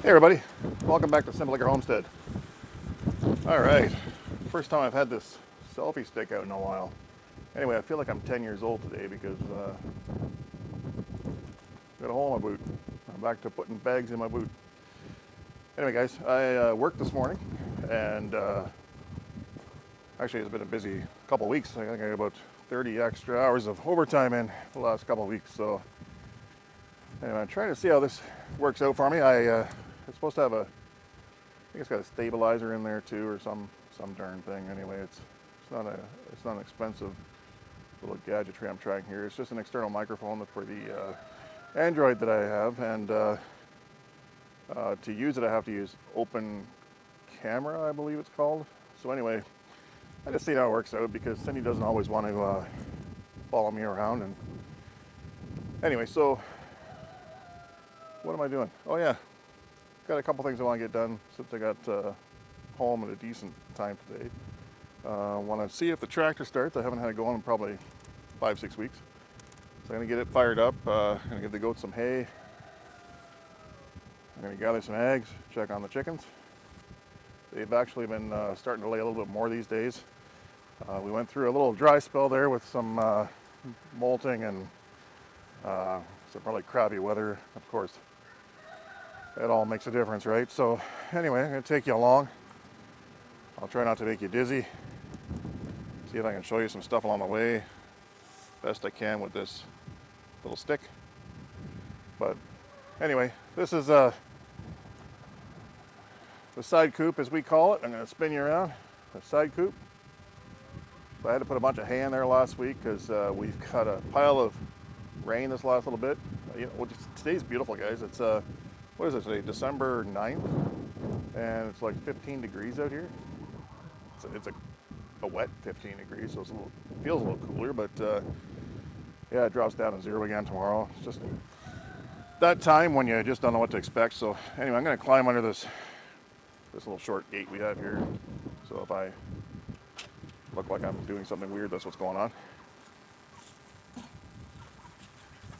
Hey everybody, welcome back to Simple Acre Homestead. Alright, first time I've had this selfie stick out in a while. Anyway, I feel like I'm 10 years old today because got a hole in my boot. I'm back to putting bags in my boot. Anyway guys, I worked this morning and actually it's been a busy couple weeks. I think I got about 30 extra hours of overtime in the last couple of weeks. So anyway, I'm trying to see how this works out for me. It's supposed to have I think it's got a stabilizer in there too, or some darn thing. Anyway, it's not an expensive little gadgetry I'm trying here. It's just an external microphone for the Android that I have, and to use it I have to use Open Camera, I believe it's called. So anyway, I just see how it works out because Cindy doesn't always want to follow me around. And anyway, so what am I doing? Oh yeah. Got a couple things I want to get done since I got home at a decent time today. Want to see if the tractor starts. I haven't had it going in probably 5-6 weeks. So I'm going to get it fired up. I'm going to give the goats some hay. I'm going to gather some eggs, check on the chickens. They've actually been starting to lay a little bit more these days. We went through a little dry spell there with some molting and some probably crappy weather, of course. It all makes a difference, right? So anyway, I'm going to take you along. I'll try not to make you dizzy. See if I can show you some stuff along the way. Best I can with this little stick. But anyway, this is the side coop, as we call it. I'm going to spin you around. The side coop. So I had to put a bunch of hay in there last week because we've got a pile of rain this last little bit. Today's beautiful, guys. It's what is it today? December 9th, and it's like 15 degrees out here. It's a wet 15 degrees, so it feels a little cooler, but yeah, it drops down to 0 again tomorrow. It's just that time when you just don't know what to expect. So anyway, I'm going to climb under this little short gate we have here. So if I look like I'm doing something weird, that's what's going on.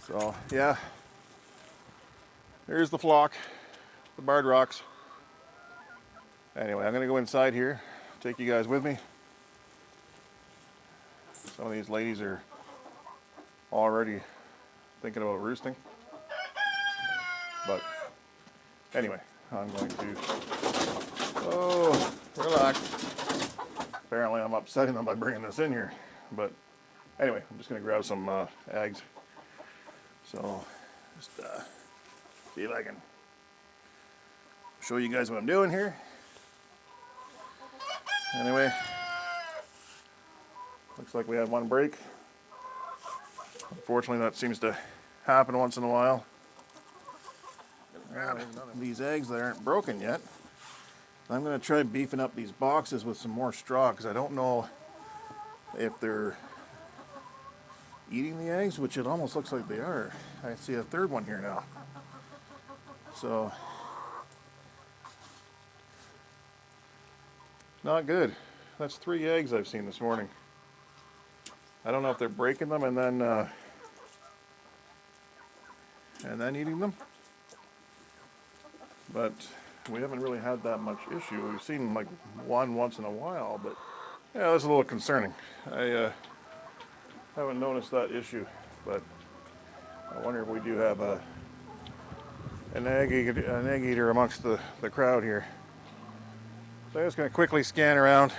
So yeah. Here's the flock, the barred rocks. Anyway, I'm gonna go inside here, take you guys with me. Some of these ladies are already thinking about roosting. But anyway, I'm going to, relax. Apparently I'm upsetting them by bringing this in here. But anyway, I'm just gonna grab some eggs. So just see if I can show you guys what I'm doing here. Anyway, looks like we had one break. Unfortunately, that seems to happen once in a while. Grab these eggs that aren't broken yet. I'm going to try beefing up these boxes with some more straw because I don't know if they're eating the eggs, which it almost looks like they are. I see a third one here now. So, not good. That's 3 eggs I've seen this morning. I don't know if they're breaking them and then eating them. But we haven't really had that much issue. We've seen like one once in a while, but yeah, that's a little concerning. I haven't noticed that issue, but I wonder if we do have an egg eater amongst the crowd here. So I'm just going to quickly scan around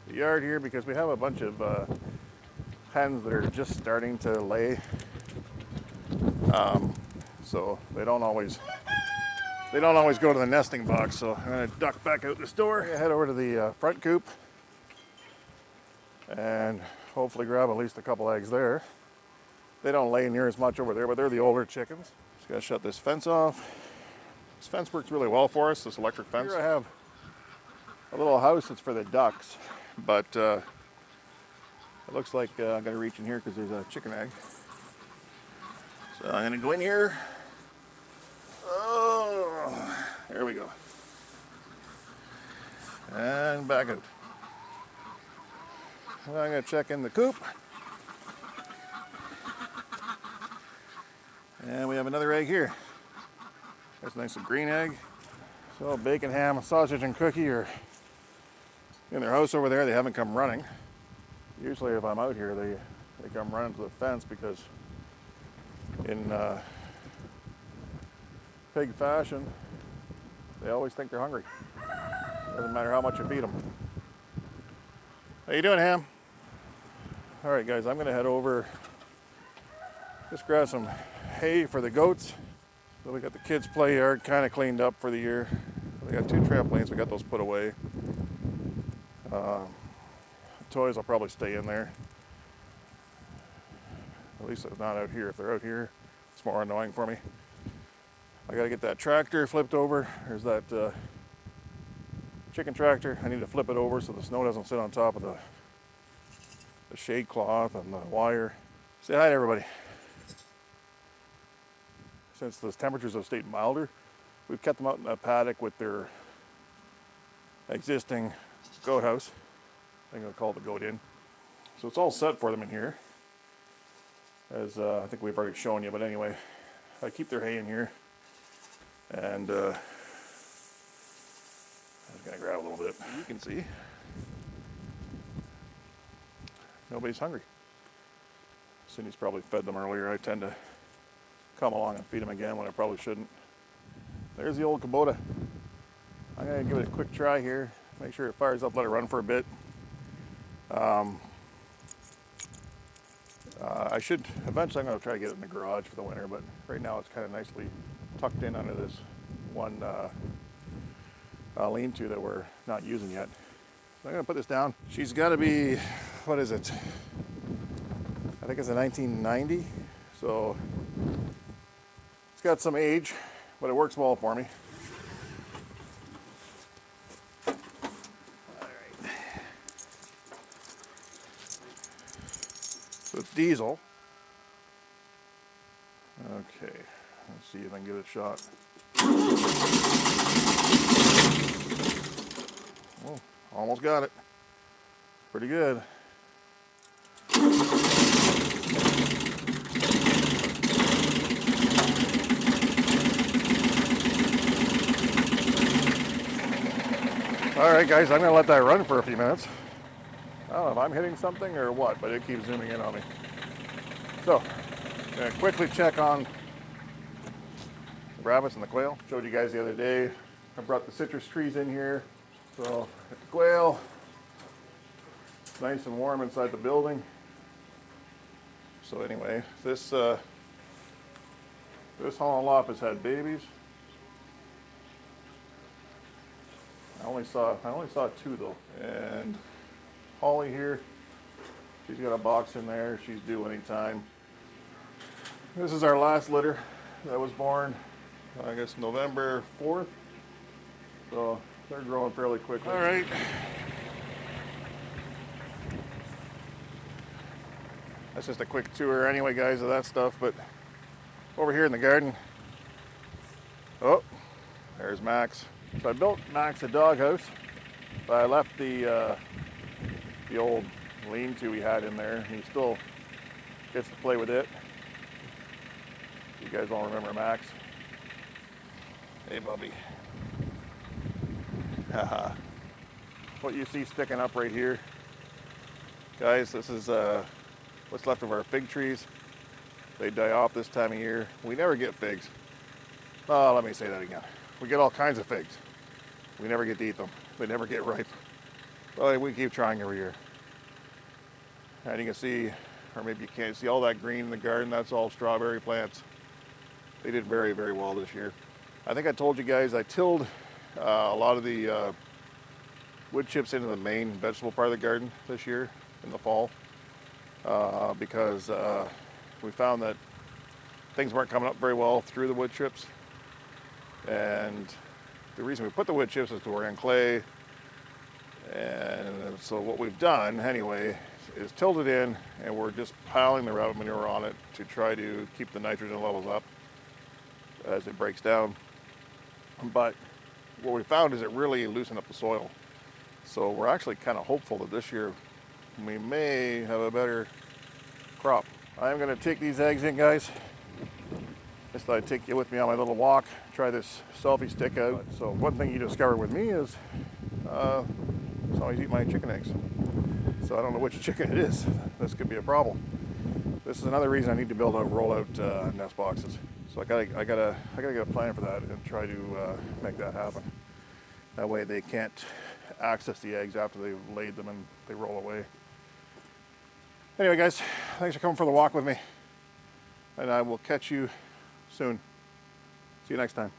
the yard here because we have a bunch of hens that are just starting to lay. So they don't always go to the nesting box. So I'm going to duck back out this door, head over to the front coop, and hopefully grab at least a couple eggs there. They don't lay near as much over there, but they're the older chickens. Just gotta shut this fence off. This fence works really well for us, this electric fence. Here I have a little house that's for the ducks, but it looks like I'm gonna reach in here because there's a chicken egg. So I'm gonna go in here. Oh, there we go. And back out. I'm gonna check in the coop. And we have another egg here. That's a nice green egg. So bacon, ham, sausage, and cookie are in their house over there. They haven't come running. Usually if I'm out here, they come running to the fence because in pig fashion, they always think they're hungry. Doesn't matter how much you feed them. How you doing, Ham? All right, guys, I'm gonna head over, just grab some hay for the goats. So we got the kids' play yard kind of cleaned up for the year. We got 2 trampolines, we got those put away. Toys will probably stay in there. At least it's not out here. If they're out here, it's more annoying for me. I gotta get that tractor flipped over. There's that chicken tractor. I need to flip it over so the snow doesn't sit on top of the shade cloth and the wire. Say hi to everybody. Since the temperatures have stayed milder, we've kept them out in the paddock with their existing goat house. I'm gonna call it the goat inn. So it's all set for them in here. As I think we've already shown you, but anyway, I keep their hay in here. And I'm just gonna grab a little bit. You can see, nobody's hungry. Cindy's probably fed them earlier. I tend to come along and feed them again when I probably shouldn't. There's the old Kubota. I'm gonna give it a quick try here. Make sure it fires up, let it run for a bit. I should, eventually I'm gonna try to get it in the garage for the winter, but right now it's kind of nicely tucked in under this one lean-to that we're not using yet. So I'm gonna put this down. She's gotta be, what is it? I think it's a 1990. So it's got some age, but it works well for me. All right. So it's diesel. Okay, let's see if I can give it a shot. Oh, almost got it. Pretty good. All right, guys, I'm gonna let that run for a few minutes. I don't know if I'm hitting something or what, but it keeps zooming in on me. So, I'm gonna quickly check on the rabbits and the quail. Showed you guys the other day. I brought the citrus trees in here. So, got the quail. It's nice and warm inside the building. So anyway, this Holland has had babies. I only saw 2 though. And Holly here, she's got a box in there. She's due anytime. This is our last litter that was born, I guess November 4th. So they're growing fairly quickly. All right. That's just a quick tour anyway, guys, of that stuff. But over here in the garden, oh, there's Max. So I built Max a doghouse, but I left the old lean-to we had in there, and he still gets to play with it. You guys all remember Max? Hey, Bubby. Haha. What you see sticking up right here, guys, this is what's left of our fig trees. They die off this time of year. We never get figs. Oh, let me say that again. We get all kinds of figs. We never get to eat them. They never get ripe. But we keep trying every year. And you can see, or maybe you can't see, all that green in the garden. That's all strawberry plants. They did very, very well this year. I think I told you guys I tilled a lot of the wood chips into the main vegetable part of the garden this year in the fall because we found that things weren't coming up very well through the wood chips. And the reason we put the wood chips is to work on clay. And so what we've done anyway is tilled it in, and we're just piling the rabbit manure on it to try to keep the nitrogen levels up as it breaks down. But what we found is it really loosened up the soil. So we're actually kind of hopeful that this year we may have a better crop. I'm going to take these eggs in, guys. Just thought I'd take you with me on my little walk, try this selfie stick out. So one thing you discover with me is somebody's eat my chicken eggs. So I don't know which chicken it is. This could be a problem. This is another reason I need to build out roll-out nest boxes. So I gotta get a plan for that and try to make that happen. That way they can't access the eggs after they've laid them and they roll away. Anyway, guys, thanks for coming for the walk with me, and I will catch you soon. See you next time.